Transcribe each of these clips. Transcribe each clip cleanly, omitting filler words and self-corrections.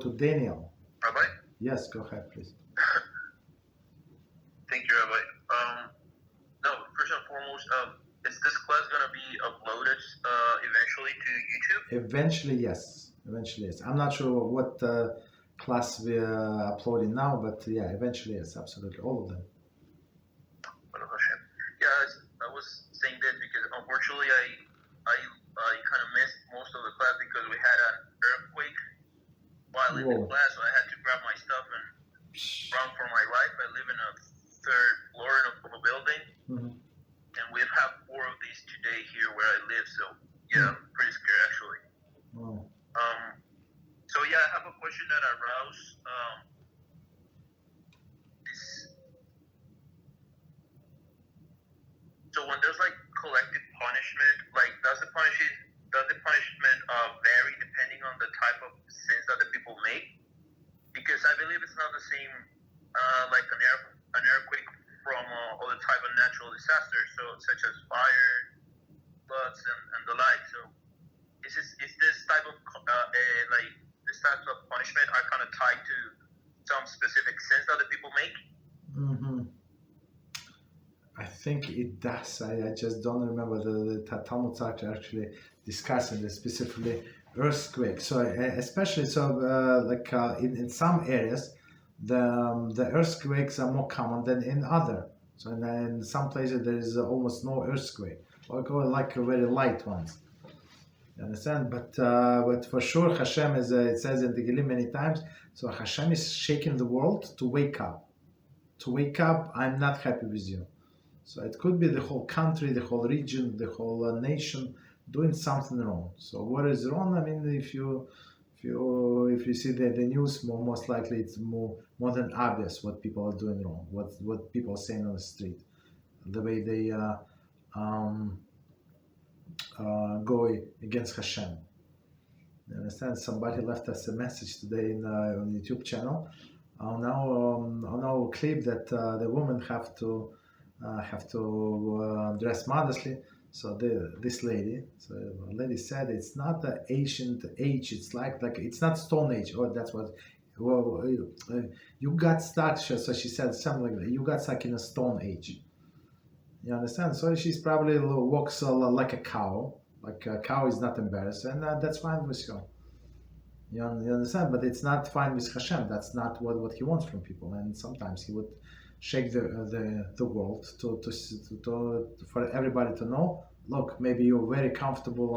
to Daniel. Rabbi? Yes, go ahead, please. Thank you, Rabbi. No, first and foremost, is this class going to be uploaded eventually to YouTube? Eventually, yes. Eventually, yes. I'm not sure what class we're uploading now, but yeah, eventually, yes, absolutely, all of them. HaShem. Yeah, I was saying that because unfortunately I kind of missed most of the class because we had an earthquake while in the class, so I had to grab my stuff and run for my life. I live in a third floor of a building, and we've had 4 of these today here where I live, so yeah, I'm pretty scared actually. Wow. So yeah, I have a question that arose. So when there's like collective punishment, like does the punishment vary depending on the type of sins that the people make? Because I believe it's not the same like an earthquake from other type of natural disasters, so such as fire, floods, and the like. So is this type of like this type of punishment are kind of tied to some specific sins that the people make? I think it does. I just don't remember the Talmud actually discussing this specifically earthquake. So especially in some areas, the earthquakes are more common than in other. So in some places there is almost no earthquake, or like very light ones. You understand? But for sure, HaShem is it says in the Gillim many times. So HaShem is shaking the world to wake up. To wake up, I'm not happy with you. So it could be the whole country, the whole region, the whole nation doing something wrong. So what is wrong? I mean, if you see the news, most likely it's more than obvious what people are doing wrong, what people are saying on the street, the way they go against HaShem. You understand? Somebody left us a message today on the YouTube channel. On our clip that the women have to dress modestly. So this lady said it's not the ancient age. It's like it's not Stone Age. Or that's what. Well, you got stuck. So she said something like that. You got stuck in a Stone Age. You understand? So she's probably walks like a cow. Like a cow is not embarrassed, and that's fine with her. You understand? But it's not fine with Hashem. That's not what He wants from people. And sometimes He would shake the world for everybody to know. Look, maybe you're very comfortable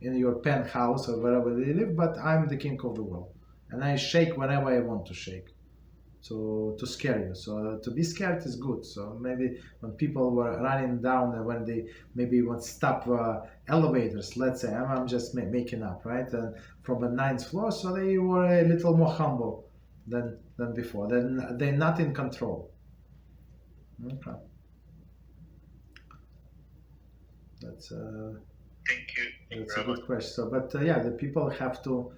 in your penthouse or wherever you live, but I'm the king of the world, and I shake whenever I want to shake. To scare you. So to be scared is good. So maybe when people were running down, when they maybe would stop elevators, let's say, I'm just making up, right? From the 9th floor, so they were a little more humble than before. They're not in control. Okay. That's Thank you. That's a good question. So, but yeah, the people have to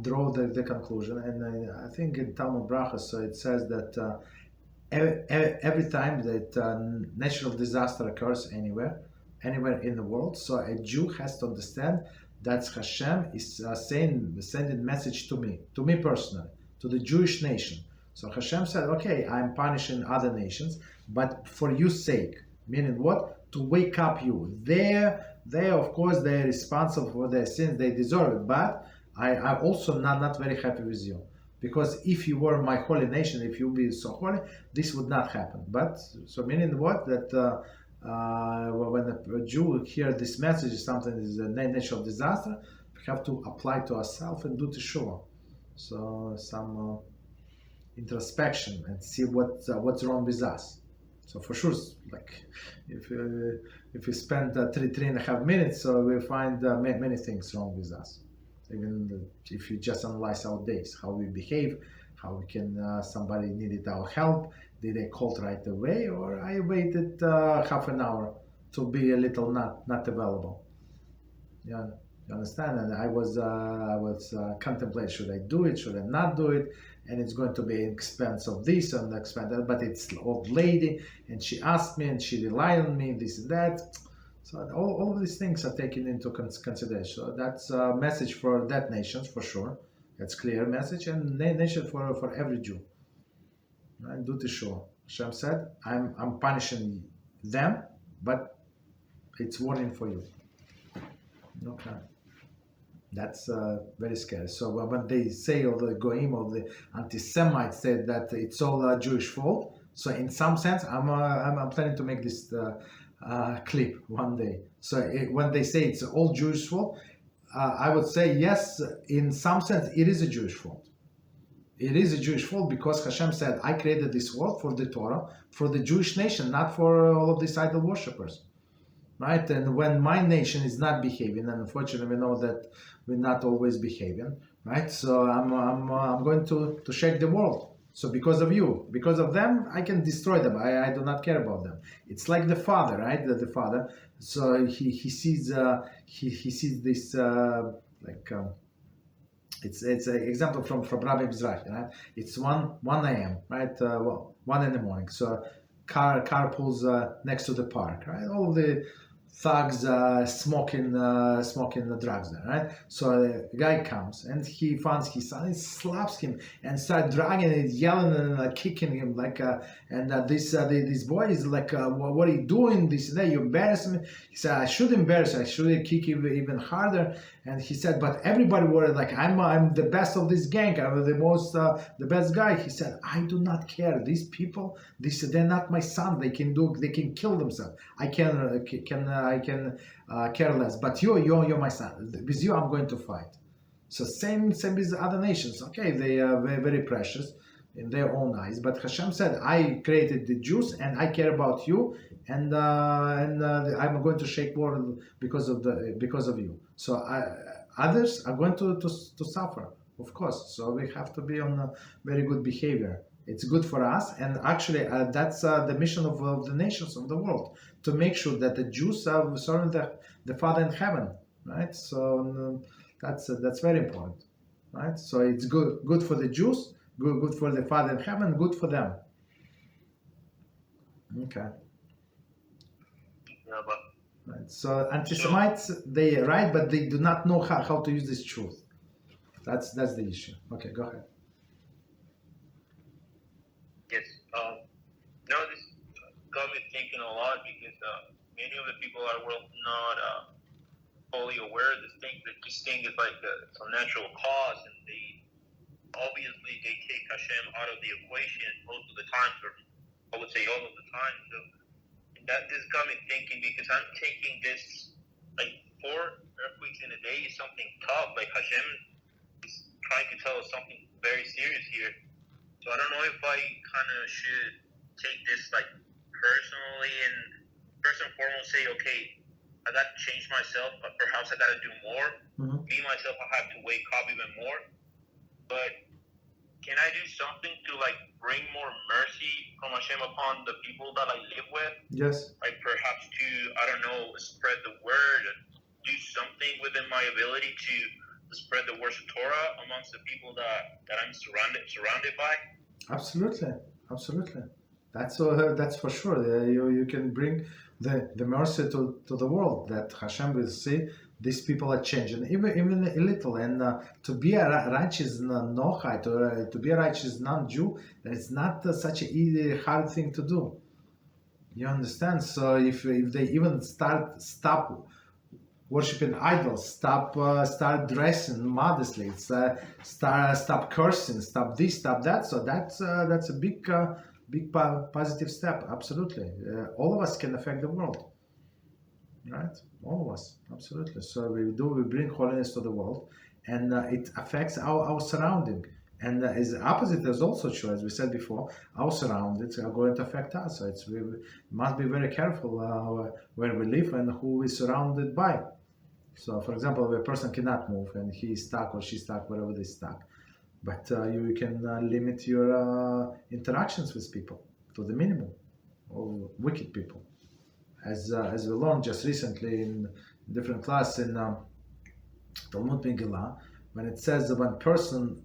draw the conclusion, and I think in Talmud Brachos, so it says that every time that natural disaster occurs anywhere in the world, so a Jew has to understand that Hashem is sending message to me personally, to the Jewish nation. So Hashem said, okay, I'm punishing other nations, but for your sake, meaning what? To wake up you. They of course they're responsible for their sins, they deserve it, but I'm also not very happy with you, because if you were my holy nation, if you be so holy, this would not happen. But so meaning what? That when a Jew hear this message, something is a natural disaster, we have to apply to ourselves and do Teshuvah. So some introspection and see what's wrong with us. So for sure, like if we spend 3.5 minutes, so we find many things wrong with us. Even if you just analyze our days, how we behave, how we can, somebody needed our help, did I call right away, or I waited half an hour to be a little not available. Yeah, you understand? And I was contemplating, should I do it, should I not do it, and it's going to be expense of this and expense that, but it's old lady, and she asked me, and she relied on me, this and that. So all of these things are taken into consideration. So that's a message for that nation, for sure. That's clear message, and nation for every Jew. Right? Do Teshuvah. Hashem said, I'm punishing them, but it's warning for you. Okay. That's very scary. So when they say, or the Goyim or the anti-Semites said that it's all Jewish fault, so in some sense, I'm planning to make this clip one day. So when they say it's all Jewish fault, I would say yes, in some sense, it is a Jewish fault. It is a Jewish fault because Hashem said, I created this world for the Torah, for the Jewish nation, not for all of these idol worshippers. Right? And when my nation is not behaving, and unfortunately we know that we're not always behaving, right? So I'm going to shake the world. So because of you, because of them, I can destroy them. I do not care about them. It's like the father, right? The father. So he sees this it's an example from Rabbi BeEzrat, right? It's 1 a.m. right? 1 in the morning. So car pulls next to the park, right? All the thugs smoking the drugs there, right? So the guy comes and he finds his son, he slaps him and starts dragging and yelling and kicking him this boy is like, what are you doing? This and that, you embarrass me. He said, I should embarrass you, I should kick you even harder. And he said, but everybody were like, I'm the best of this gang, I'm the best guy. He said, I do not care. These people, they're not my son. They can kill themselves. I can care less. But you're my son. With you, I'm going to fight. So same with other nations. Okay, they are very, very precious in their own eyes. But Hashem said, I created the Jews and I care about you, and I'm going to shake world because of you. So others are going to suffer, of course. So we have to be on a very good behavior. It's good for us, and actually that's the mission of the nations of the world, to make sure that the Jews are serving the Father in heaven, right? So that's very important, right? So it's good for the Jews, good for the Father in heaven, good for them. Okay. Right. So anti-Semites, they right, but they do not know how to use this truth. That's the issue. Okay, go ahead. Yes. No, this got me thinking a lot because many of the people are not fully aware of this thing. They just think it's like some natural cause, and they take Hashem out of the equation most of the time, or I would say all of the time. So that just got me thinking, because I'm taking this like 4 earthquakes in a day is something tough. Like Hashem is trying to tell us something very serious here. So I don't know if I kind of should take this like personally and first and foremost say, okay, I got to change myself, but perhaps I got to do more. Mm-hmm. Me, myself, I have to wake up even more. But can I do something to like bring more mercy from Hashem upon the people that I live with? Yes. Like perhaps to, I don't know, spread the word, do something within my ability to spread the words of Torah amongst the people that I'm surrounded by. Absolutely. That's for sure. You can bring the mercy to the world, that Hashem will see these people are changing, even a little. And to be a righteous Nochite, or to be a righteous non-Jew, it's not such an easy, hard thing to do. You understand? So if they even stop worshiping idols, start dressing modestly, stop cursing, stop this, stop that. So that's a big positive step. Absolutely, all of us can affect the world, right? All of us, absolutely. So we bring holiness to the world, and it affects our surrounding. And as opposite is also true, as we said before, our surroundings are going to affect us. So we must be very careful where we live and who we're surrounded by. So, for example, if a person cannot move and he's stuck or she's stuck, wherever they're stuck, but you can limit your interactions with people to the minimum, or wicked people. As we learned just recently in different class in Talmud Megillah, when it says that one person,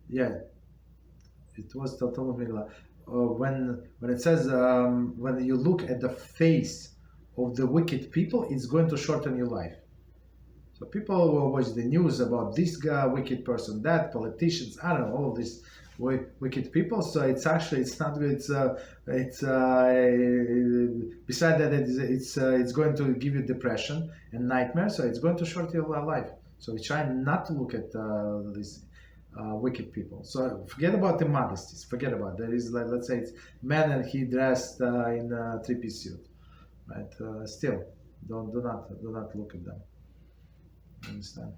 it was Talmud Megillah, when it says when you look at the face of the wicked people, it's going to shorten your life. So people will watch the news about this guy, wicked person, that politicians, I don't know, all of these wicked people. So it's actually, it's not, beside that, it's going to give you depression and nightmare. So it's going to short your life. So we try not to look at these wicked people. So forget about the modesties. Forget about that. Is like, let's say it's man and he dressed in a three-piece suit, right? Still, do not look at them. Understand?